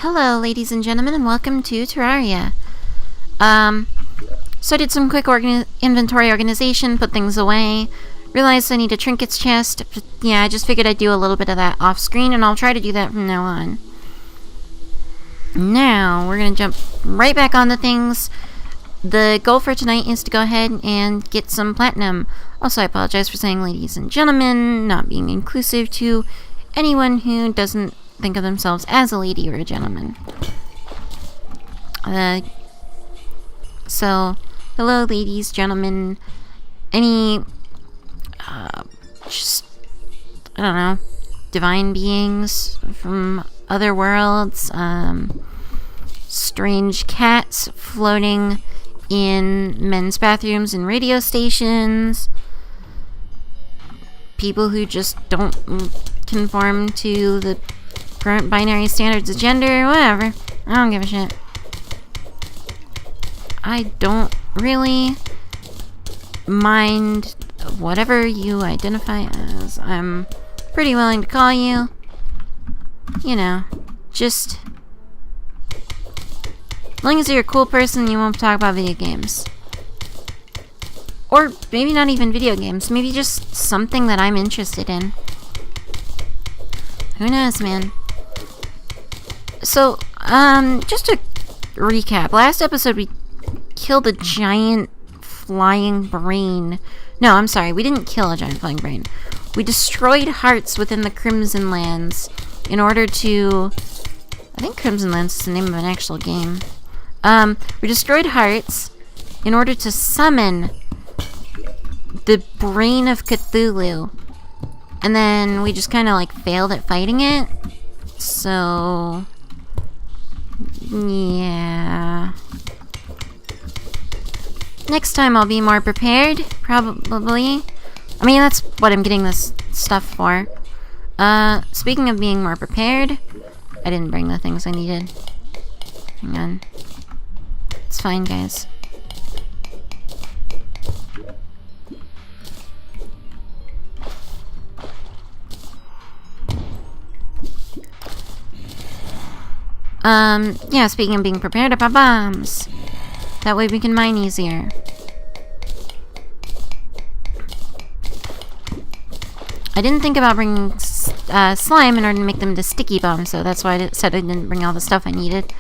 Hello, ladies and gentlemen, and welcome to Terraria. So I did some quick inventory organization, put things away, realized I need a trinkets chest. But yeah, I just figured I'd do a little bit of that off screen, and I'll try to do that from now on. Now, we're gonna jump right back onto things. The goal for tonight is to go ahead and get some platinum. Also, I apologize for saying ladies and gentlemen, not being inclusive to anyone who doesn't think of themselves as a lady or a gentleman. So, hello ladies, gentlemen, any, just, I don't know, divine beings from other worlds, strange cats floating in men's bathrooms and radio stations, people who just don't conform to the current binary standards of gender, whatever. I don't give a shit. I don't really mind whatever you identify as. I'm pretty willing to call you, you know, just as long as you're a cool person, you won't talk about video games. Or maybe not even video games, maybe just something that I'm interested in. Who knows, man? So, just to recap, last episode we killed a giant flying brain. No, I'm sorry, we didn't kill a giant flying brain. We destroyed hearts within the Crimson Lands in order to... I think Crimson Lands is the name of an actual game. We destroyed hearts in order to summon the brain of Cthulhu. And then we just kind of like failed at fighting it. So... yeah. Next time I'll be more prepared, probably. I mean, that's what I'm getting this stuff for. Speaking of being more prepared, I didn't bring the things I needed. Hang on. It's fine, guys. Yeah, speaking of being prepared, I bought bombs. That way we can mine easier. I didn't think about bringing slime in order to make them into sticky bombs, so that's why I said I didn't bring all the stuff I needed.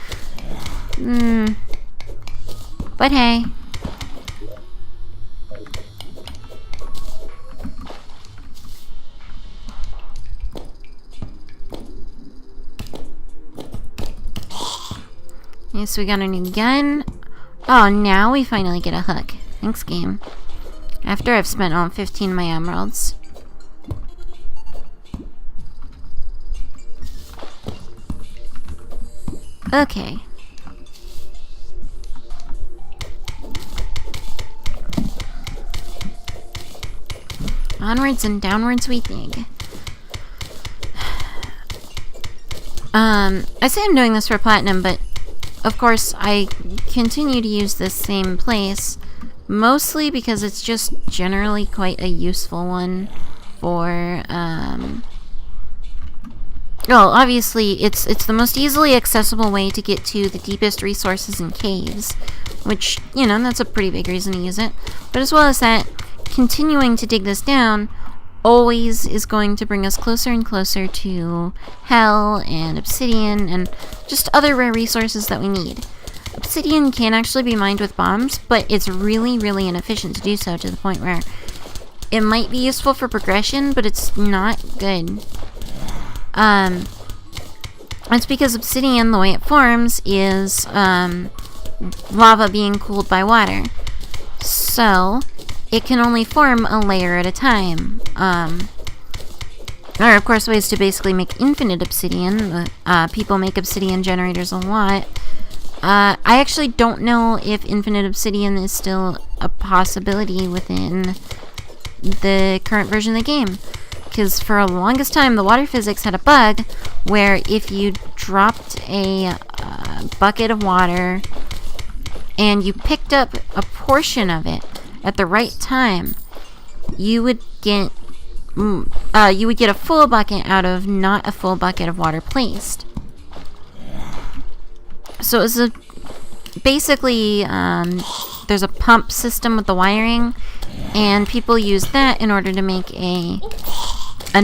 But hey. Yes, we got a new gun. Oh, now we finally get a hook. Thanks, game. After I've spent all 15 of my emeralds. Okay. Onwards and downwards we dig. I say I'm doing this for platinum, but of course I continue to use this same place, mostly because it's just generally quite a useful one for, well, obviously it's the most easily accessible way to get to the deepest resources in caves, which, you know, that's a pretty big reason to use it. But as well as that, continuing to dig this down always is going to bring us closer and closer to hell and obsidian and just other rare resources that we need. Obsidian can actually be mined with bombs, but it's really, really inefficient to do so, to the point where it might be useful for progression, but it's not good. It's because obsidian, the way it forms, is lava being cooled by water. So it can only form a layer at a time. There are, of course, ways to basically make infinite obsidian. People make obsidian generators a lot. I actually don't know if infinite obsidian is still a possibility within the current version of the game. Because for the longest time, the water physics had a bug where if you dropped a bucket of water and you picked up a portion of it at the right time, you would get a full bucket out of not a full bucket of water placed. So it was basically, there's a pump system with the wiring, and people use that in order to make an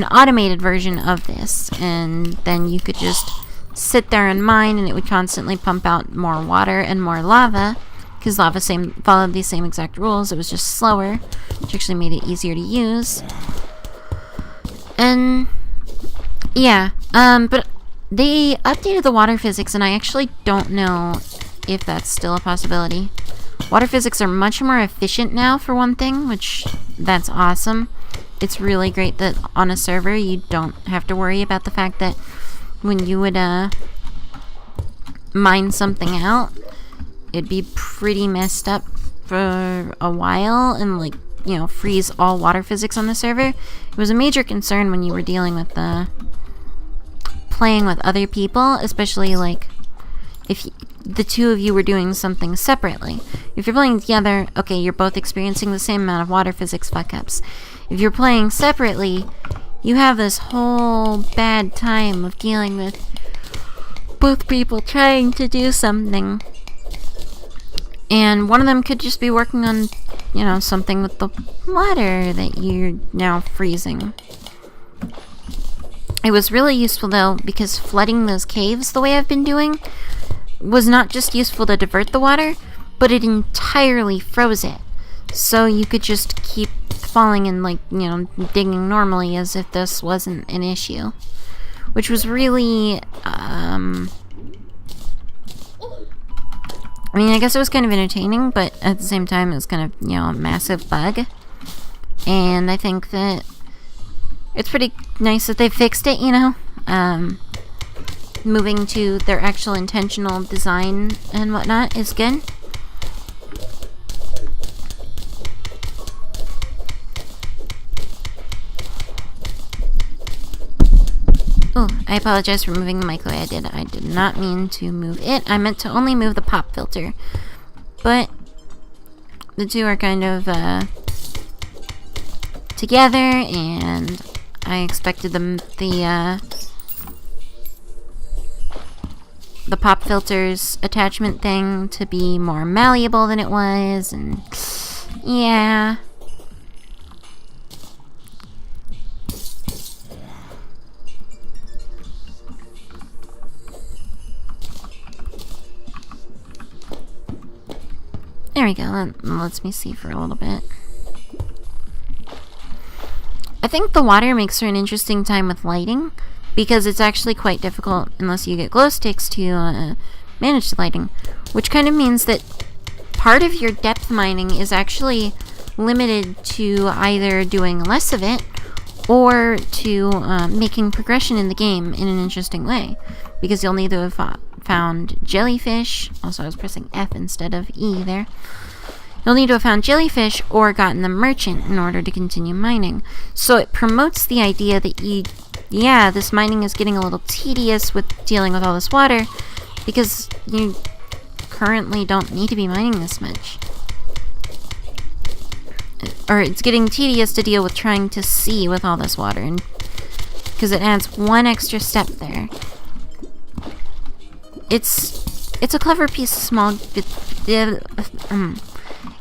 automated version of this, and then you could just sit there and mine, and it would constantly pump out more water and more lava, because lava followed these same exact rules. It was just slower, which actually made it easier to use. And yeah, but they updated the water physics, and I actually don't know if that's still a possibility. Water physics are much more efficient now, for one thing, which that's awesome. It's really great that on a server you don't have to worry about the fact that when you would mine something out, it'd be pretty messed up for a while and, like, you know, freeze all water physics on the server. It was a major concern when you were dealing with playing with other people, especially like if the two of you were doing something separately. If you're playing together, okay, you're both experiencing the same amount of water physics fuck-ups. If you're playing separately, you have this whole bad time of dealing with both people trying to do something. And one of them could just be working on, you know, something with the water that you're now freezing. It was really useful, though, because flooding those caves the way I've been doing was not just useful to divert the water, but it entirely froze it. So you could just keep falling and, like, you know, digging normally as if this wasn't an issue. Which was really, I mean, I guess it was kind of entertaining, but at the same time it was kind of, you know, a massive bug. And I think that it's pretty nice that they fixed it, you know. Moving to their actual intentional design and whatnot is good. Oh, I apologize for moving the mic the way I did. I did not mean to move it. I meant to only move the pop filter. But the two are kind of together, and I expected the pop filter's attachment thing to be more malleable than it was, and yeah. There we go. That lets me see for a little bit. I think the water makes for an interesting time with lighting, because it's actually quite difficult unless you get glow sticks to manage the lighting, which kind of means that part of your depth mining is actually limited to either doing less of it or to making progression in the game in an interesting way, because you'll need to have found jellyfish. Also, I was pressing F instead of E there. You'll need to have found jellyfish or gotten the merchant in order to continue mining. So it promotes the idea that this mining is getting a little tedious with dealing with all this water, because you currently don't need to be mining this much. Or it's getting tedious to deal with trying to see with all this water, and because it adds one extra step there. It's a clever piece of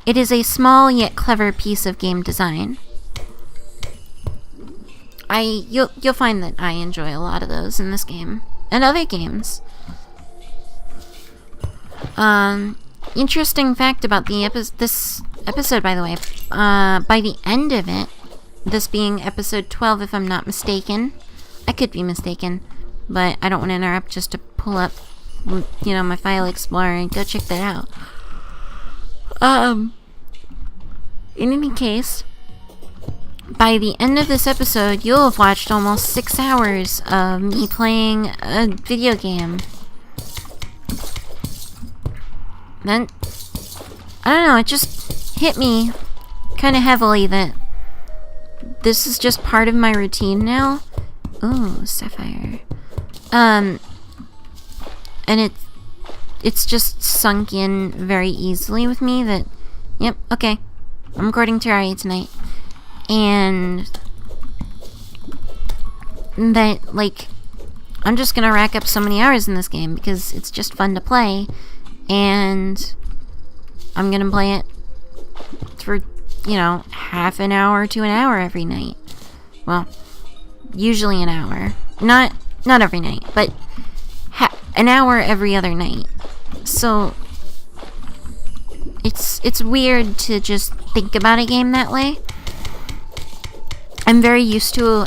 it is a small yet clever piece of game design. You'll find that I enjoy a lot of those in this game and other games. Interesting fact about this episode, by the way. By the end of it, this being episode 12, if I'm not mistaken, I could be mistaken, but I don't want to interrupt just to pull up, you know, my file explorer and go check that out. In any case, by the end of this episode, you'll have watched almost 6 hours of me playing a video game. Then, I don't know, it just hit me kind of heavily that this is just part of my routine now. Ooh, sapphire. And it's just sunk in very easily with me that, yep, okay, I'm recording Terraria tonight. And that, like, I'm just gonna rack up so many hours in this game because it's just fun to play, and I'm gonna play it for, you know, half an hour to an hour every night. Well, usually an hour. Not every night, but an hour every other night. So it's weird to just think about a game that way. I'm very used to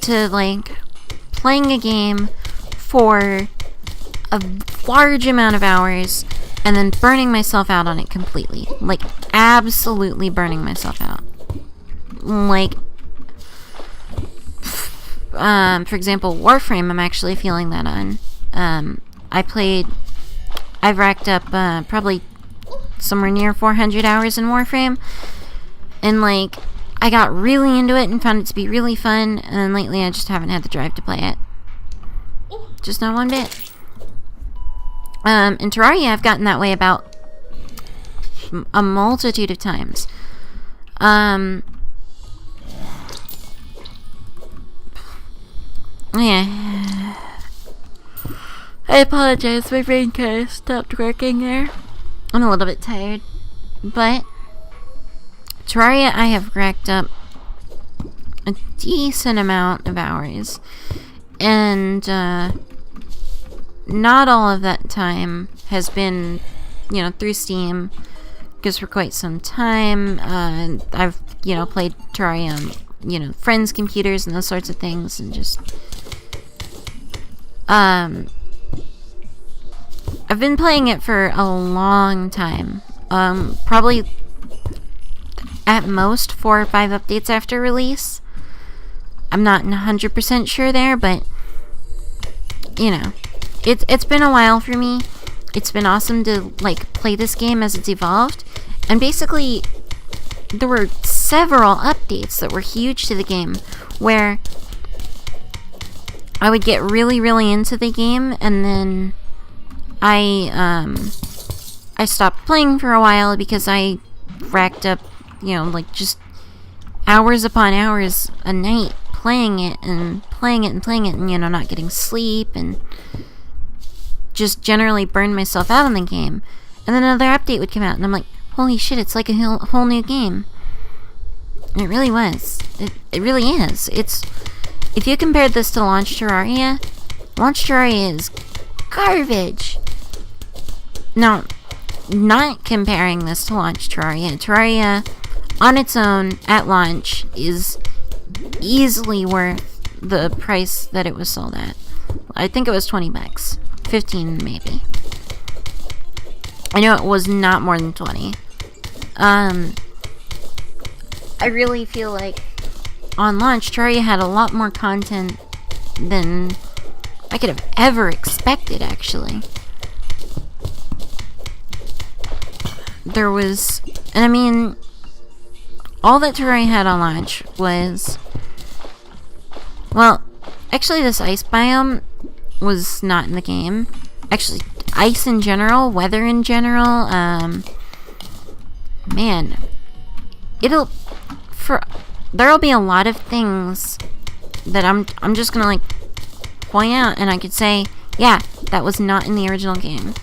like playing a game for a large amount of hours and then burning myself out on it completely. Like, absolutely burning myself out. Like, for example, Warframe, I'm actually feeling that on. I've racked up probably somewhere near 400 hours in Warframe, and like, I got really into it and found it to be really fun, and then lately I just haven't had the drive to play it. Just not one bit. In Terraria, I've gotten that way about a multitude of times. Yeah. I apologize, my brain kind of stopped working there. I'm a little bit tired. But Terraria, I have racked up a decent amount of hours. And not all of that time has been, you know, through Steam. Because for quite some time, I've, you know, played Terraria on, you know, friends' computers and those sorts of things. And just I've been playing it for a long time. Probably at most 4 or 5 updates after release. I'm not 100% sure there, but you know, it's been a while for me. It's been awesome to like play this game as it's evolved, and basically there were several updates that were huge to the game where I would get really, really into the game, and then I stopped playing for a while because I racked up, you know, like just hours upon hours a night playing it and playing it and playing it, and, you know, not getting sleep, and just generally burned myself out on the game. And then another update would come out, and I'm like, holy shit, it's like a whole new game. And it really was. It really is. If you compared this to Launch Terraria is garbage. Now, not comparing this to Launch Terraria on its own at launch is easily worth the price that it was sold at. I think it was $20. 15 maybe. I know it was not more than 20. I really feel like on launch, Terraria had a lot more content than I could have ever expected, actually. There was, and I mean, all that Terraria had on launch was, well, actually this ice biome was not in the game. Actually, ice in general, weather in general, man, there'll be a lot of things that I'm just gonna like point out, and I could say, yeah, that was not in the original game.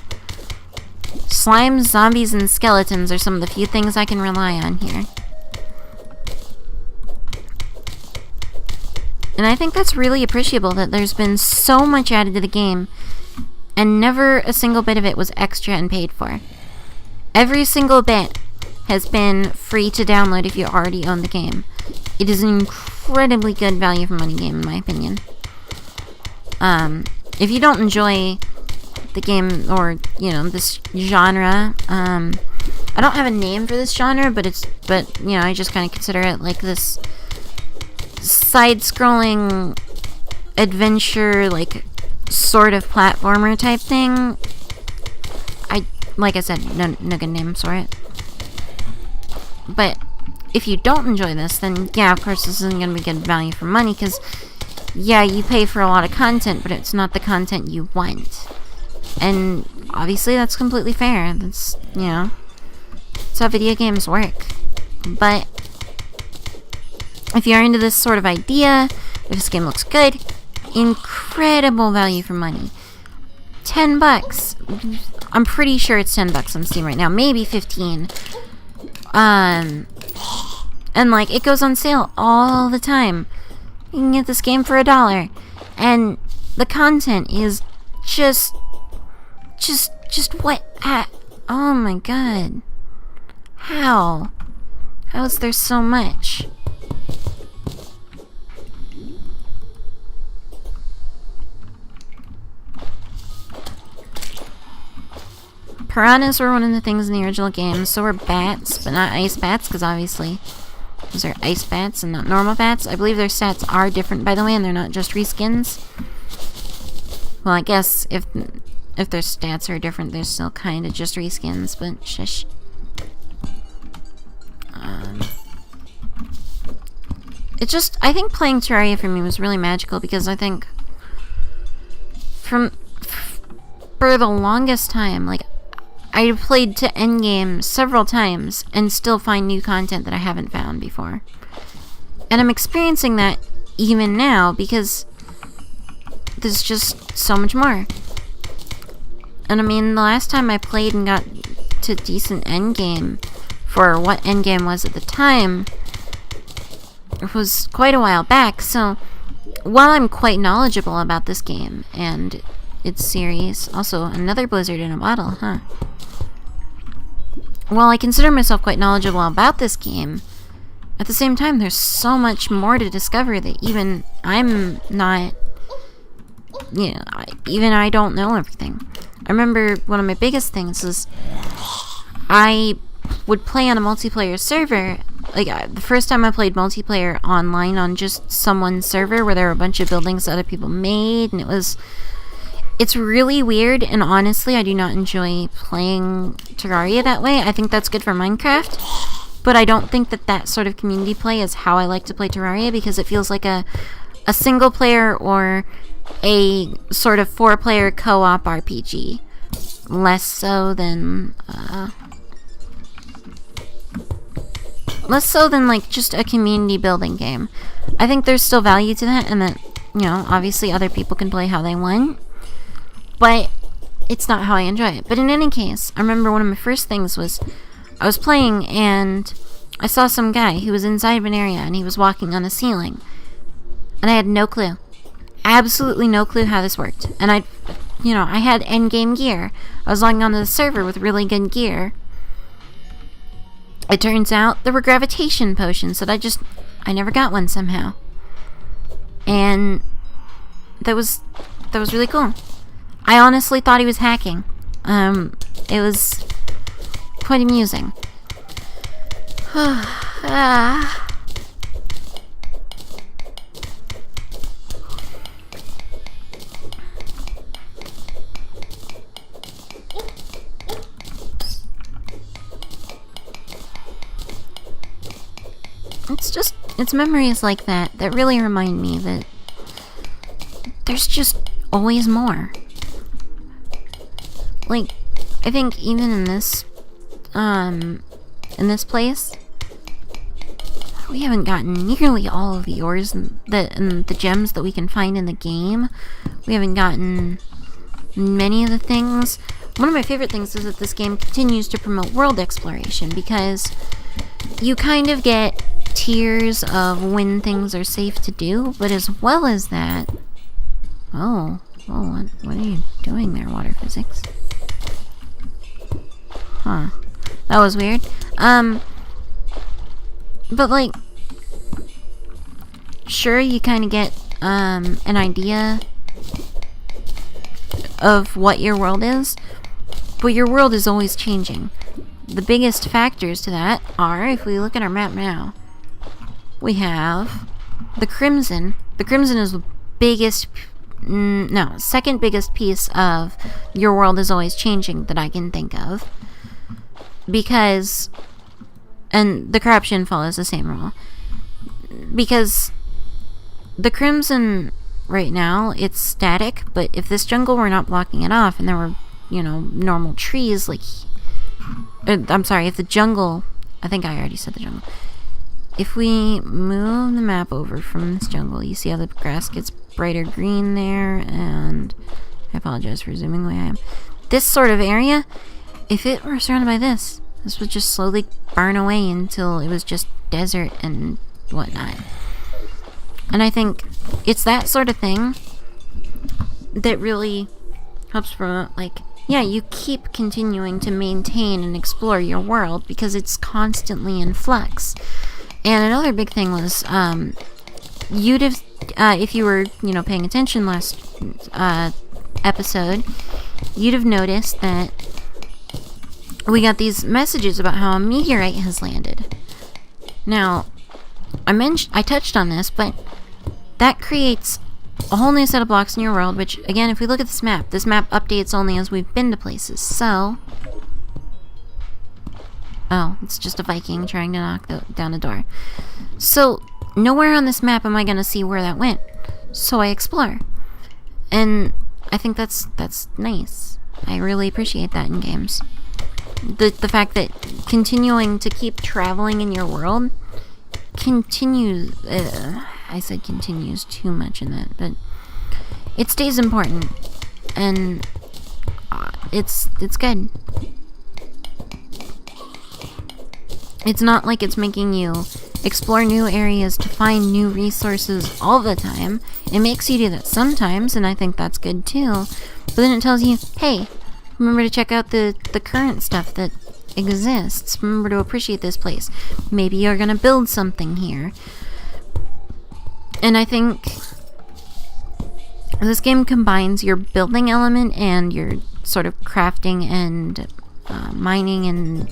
Slimes, zombies, and skeletons are some of the few things I can rely on here. And I think that's really appreciable, that there's been so much added to the game, and never a single bit of it was extra and paid for. Every single bit has been free to download if you already own the game. It is an incredibly good value for money game, in my opinion. If you don't enjoy the game, or, you know, this genre, I don't have a name for this genre, but you know, I just kind of consider it like this side-scrolling adventure, like, sort of platformer type thing. Like I said, no good names for it. But if you don't enjoy this, then yeah, of course this isn't going to be good value for money, because yeah, you pay for a lot of content, but it's not the content you want. And obviously that's completely fair. That's, you know, that's how video games work. But if you're into this sort of idea, if this game looks good, incredible value for money. $10. I'm pretty sure it's $10 on Steam right now. Maybe 15. And like, it goes on sale all the time. You can get this game for $1. And the content is just what? Oh my god. How? How is there so much? Piranhas were one of the things in the original game. So were bats, but not ice bats, because obviously those are ice bats and not normal bats. I believe their stats are different, by the way, and they're not just reskins. Well, I guess if their stats are different, they're still kind of just reskins, but shush. I think playing Terraria for me was really magical, because I think for the longest time, like, I played to endgame several times and still find new content that I haven't found before. And I'm experiencing that even now, because there's just so much more. And I mean, the last time I played and got to decent endgame for what endgame was at the time, it was quite a while back. So while I'm quite knowledgeable about this game and its series, also another Blizzard in a bottle, huh? While I consider myself quite knowledgeable about this game, at the same time, there's so much more to discover that even I'm not, you know, even I don't know everything. I remember one of my biggest things was I would play on a multiplayer server. Like, the first time I played multiplayer online on just someone's server where there were a bunch of buildings that other people made, and it's really weird, and honestly, I do not enjoy playing Terraria that way. I think that's good for Minecraft, but I don't think that sort of community play is how I like to play Terraria, because it feels like a single player or a sort of 4-player co-op RPG. Less so than like just a community building game. I think there's still value to that, and that, you know, obviously other people can play how they want. But it's not how I enjoy it. But in any case, I remember one of my first things was I was playing and I saw some guy who was inside of an area and he was walking on a ceiling. And I had no clue. Absolutely no clue how this worked. And I had endgame gear. I was logging onto the server with really good gear. It turns out there were gravitation potions that I never got one somehow. And that was really cool. I honestly thought he was hacking. It was quite amusing. It's memories like that really remind me that there's just always more. Like, I think even in this place, we haven't gotten nearly all of the ores and the gems that we can find in the game. We haven't gotten many of the things. One of my favorite things is that this game continues to promote world exploration, because you kind of get tiers of when things are safe to do, but as well as that... Oh, what are you doing there, water physics? Huh. That was weird. But like, sure, you kind of get an idea of what your world is, but your world is always changing. The biggest factors to that are, if we look at our map now, we have the Crimson. The Crimson is the biggest, second biggest piece of your world is always changing that I can think of. Because, and the corruption follows the same rule. Because the Crimson right now, it's static, but if this jungle were not blocking it off and there were, normal trees, like, I'm sorry, if the jungle, I think I already said the jungle. If we move the map over from this jungle, you see how the grass gets brighter green there, and I apologize for zooming the way I am. This sort of area, if it were surrounded by this would just slowly burn away until it was just desert and whatnot. And I think it's that sort of thing that really helps promote, like, yeah, you keep continuing to maintain and explore your world because it's constantly in flux. And another big thing was, you'd have, if you were, paying attention last episode, you'd have noticed that we got these messages about how a meteorite has landed. Now, I touched on this, but that creates a whole new set of blocks in your world, which, again, if we look at this map updates only as we've been to places, so... Oh, it's just a Viking trying to knock down a door. So, nowhere on this map am I going to see where that went. So I explore. And I think that's nice. I really appreciate that in games. The fact that continuing to keep traveling in your world continues... I said continues too much in that, but it stays important. And it's good. It's not like it's making you explore new areas to find new resources all the time. It makes you do that sometimes, and I think that's good too. But then it tells you, hey, remember to check out the current stuff that exists. Remember to appreciate this place. Maybe you're gonna build something here. And I think this game combines your building element and your sort of crafting and mining and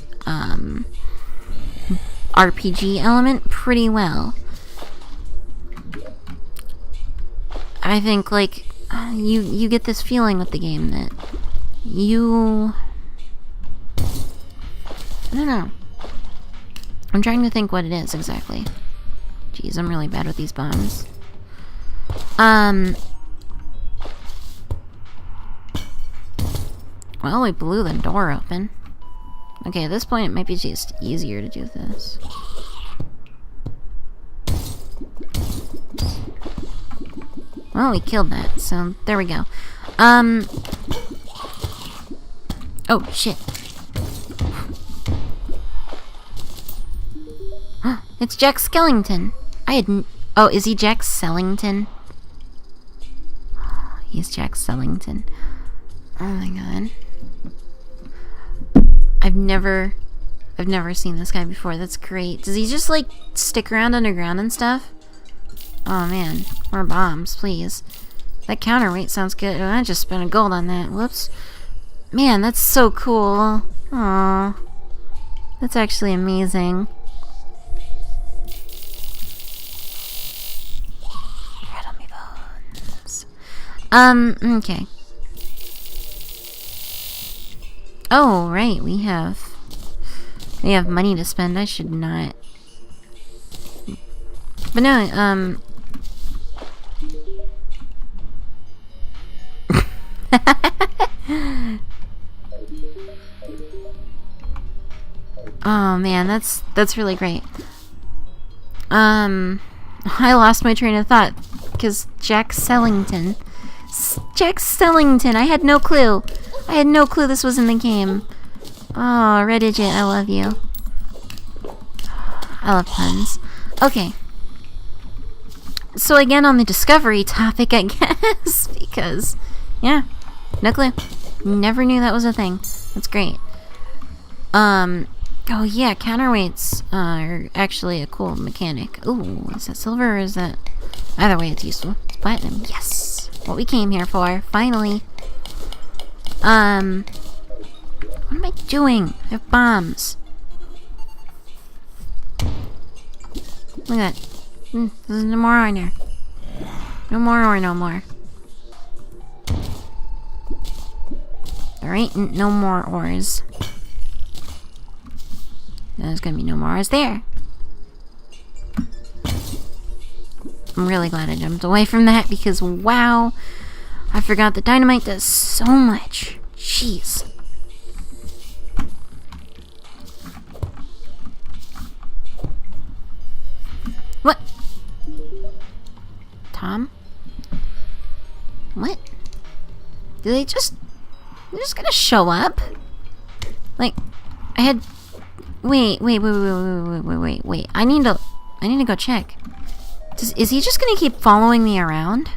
RPG element pretty well. I think, like, you get this feeling with the game that I don't know. I'm trying to think what it is exactly. Jeez, I'm really bad with these bombs. Well, we blew the door open. Okay, at this point it might be just easier to do this. Well, we killed that, so there we go. Oh, shit. It's Jack Skellington. Oh, is he Jack Sellington? He's Jack Sellington. Oh my god. I've never seen this guy before. That's great. Does he just, like, stick around underground and stuff? Oh man, more bombs, please. That counterweight sounds good. Oh, I just spent a gold on that. Whoops. Man, that's so cool. Aww. That's actually amazing. Rattle me bones. Okay. Oh, right, we have money to spend. I should not. But no, oh man, that's really great. I lost my train of thought because Jack Sellington. I had no clue. I had no clue this was in the game. Oh, Redigit, I love you. I love puns. Okay. So again on the discovery topic, I guess, because, yeah, no clue. Never knew that was a thing. That's great. Oh yeah, counterweights are actually a cool mechanic. Ooh, is that silver or is that... Either way, it's useful. It's platinum. Yes! What we came here for, finally. What am I doing? I have bombs. Look at that. There's no more on there. No more or no more. There ain't no more ores. There's gonna be no more ores there. I'm really glad I jumped away from that because, wow, I forgot that dynamite does so much. Jeez. What? Tom? they're just gonna show up? Like, I had... Wait. I need to go check. Is he just gonna keep following me around?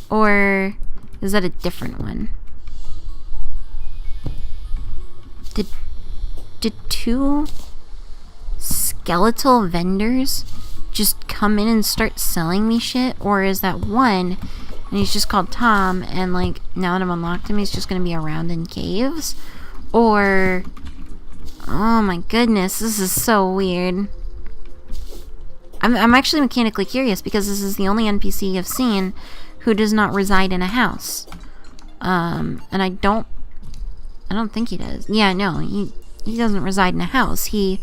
Or is that a different one? Did two skeletal vendors just come in and start selling me shit? Or is that one and he's just called Tom and like now that I've unlocked him he's just gonna be around in caves? Or oh my goodness, this is so weird. I'm actually mechanically curious because this is the only NPC I've seen who does not reside in a house. And I don't think he does. Yeah, no, he doesn't reside in a house. He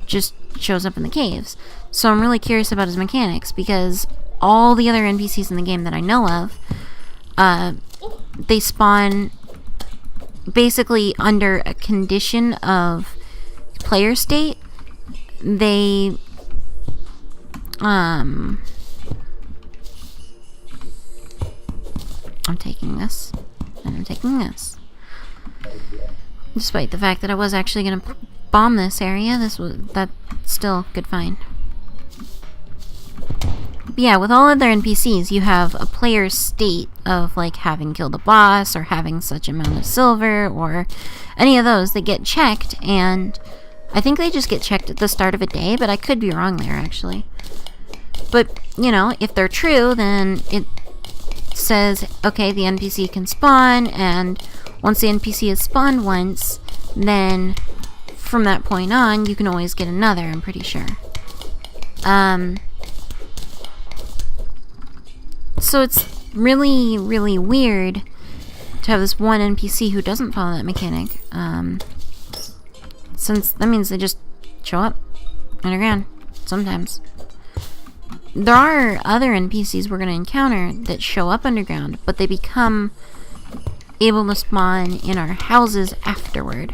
just shows up in the caves. So I'm really curious about his mechanics because all the other NPCs in the game that I know of, they spawn basically under a condition of player state. They I'm taking this and I'm taking this. Despite the fact that I was actually going to bomb this area, that's still good fine. But yeah, with all other NPCs, you have a player's state of like having killed a boss or having such amount of silver or any of those that get checked, and I think they just get checked at the start of a day, but I could be wrong there actually. But, you know, if they're true, then it says, okay, the NPC can spawn, and once the NPC has spawned once, then from that point on, you can always get another, I'm pretty sure. So it's really, really weird to have this one NPC who doesn't follow that mechanic, since that means they just show up underground, sometimes. There are other NPCs we're going to encounter that show up underground, but they become able to spawn in our houses afterward.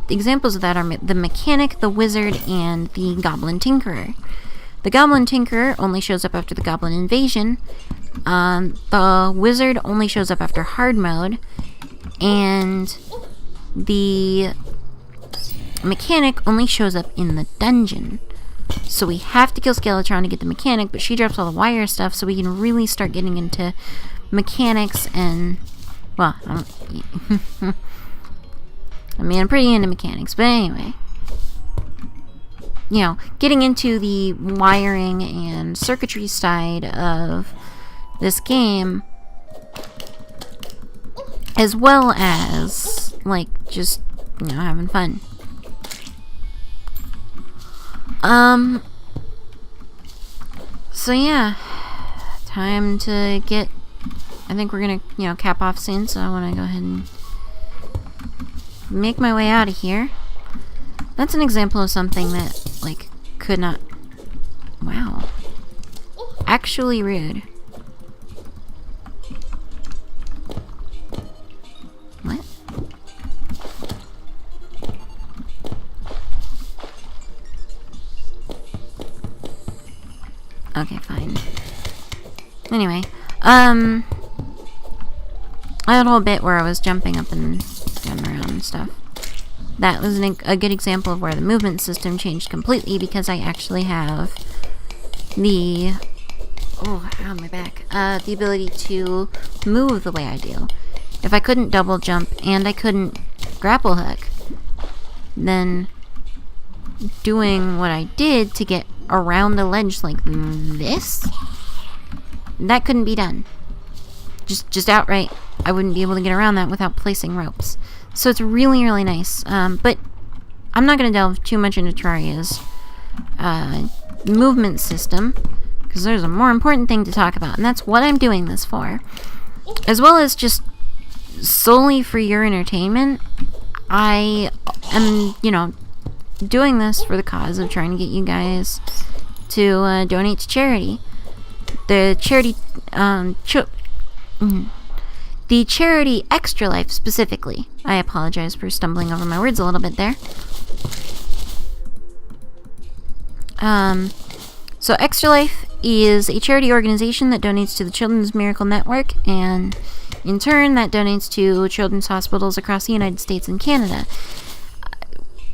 Examples of that are the Mechanic, the Wizard, and the Goblin Tinkerer. The Goblin Tinkerer only shows up after the Goblin Invasion. The Wizard only shows up after hard mode. And the Mechanic only shows up in the dungeon. So we have to kill Skeletron to get the Mechanic, but she drops all the wire stuff so we can really start getting into mechanics and, well, I mean, I'm pretty into mechanics, but anyway. You know, getting into the wiring and circuitry side of this game, as well as, like, just, you know, having fun. So yeah, time to get, I think we're gonna, you know, cap off soon, so I want to go ahead and make my way out of here. That's an example of something that, like, could not, wow, actually rude. What? Okay, fine. Anyway, I had a whole bit where I was jumping up and down around and stuff. That was a good example of where the movement system changed completely because I actually have the, oh, ow, my back, the ability to move the way I do. If I couldn't double jump and I couldn't grapple hook, then doing what I did to get around a ledge like this, that couldn't be done. Just outright, I wouldn't be able to get around that without placing ropes. So it's really, really nice. But I'm not going to delve too much into Terraria's movement system, because there's a more important thing to talk about, and that's what I'm doing this for. As well as just solely for your entertainment, I am, you know, doing this for the cause of trying to get you guys to donate to charity. The charity, the charity Extra Life specifically. I apologize for stumbling over my words a little bit there. So Extra Life is a charity organization that donates to the Children's Miracle Network, and in turn, that donates to children's hospitals across the United States and Canada.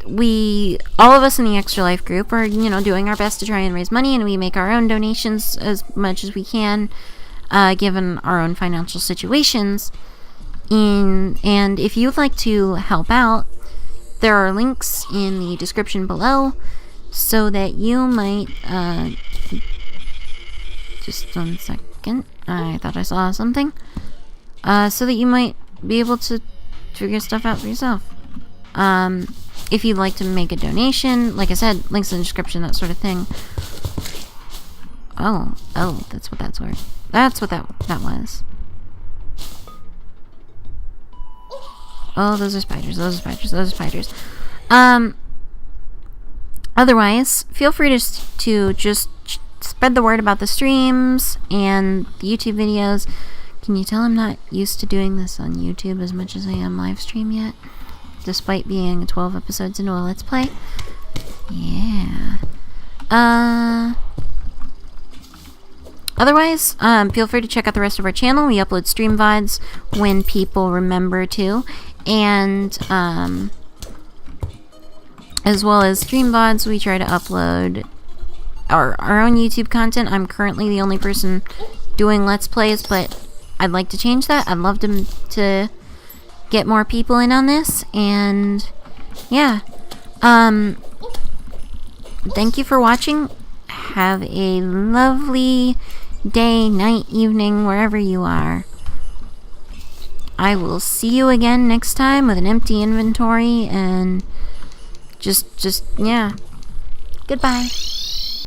All of us in the Extra Life group are, doing our best to try and raise money, and we make our own donations as much as we can, given our own financial situations. And if you'd like to help out, there are links in the description below so that you might, just 1 second, I thought I saw something, so that you might be able to figure stuff out for yourself. If you'd like to make a donation, like I said, links in the description, that sort of thing. Oh, that's what that's worth. That's what that was. Oh, those are spiders. Otherwise, feel free to just spread the word about the streams and the YouTube videos. Can you tell I'm not used to doing this on YouTube as much as I am live stream yet? Despite being 12 episodes into a Let's Play. Yeah. Otherwise, feel free to check out the rest of our channel. We upload stream VODs when people remember to. And, as well as stream VODs, we try to upload our own YouTube content. I'm currently the only person doing Let's Plays, but I'd like to change that. I'd love to get more people in on this, and yeah. Thank you for watching. Have a lovely day, night, evening, wherever you are. I will see you again next time with an empty inventory, and just yeah. Goodbye.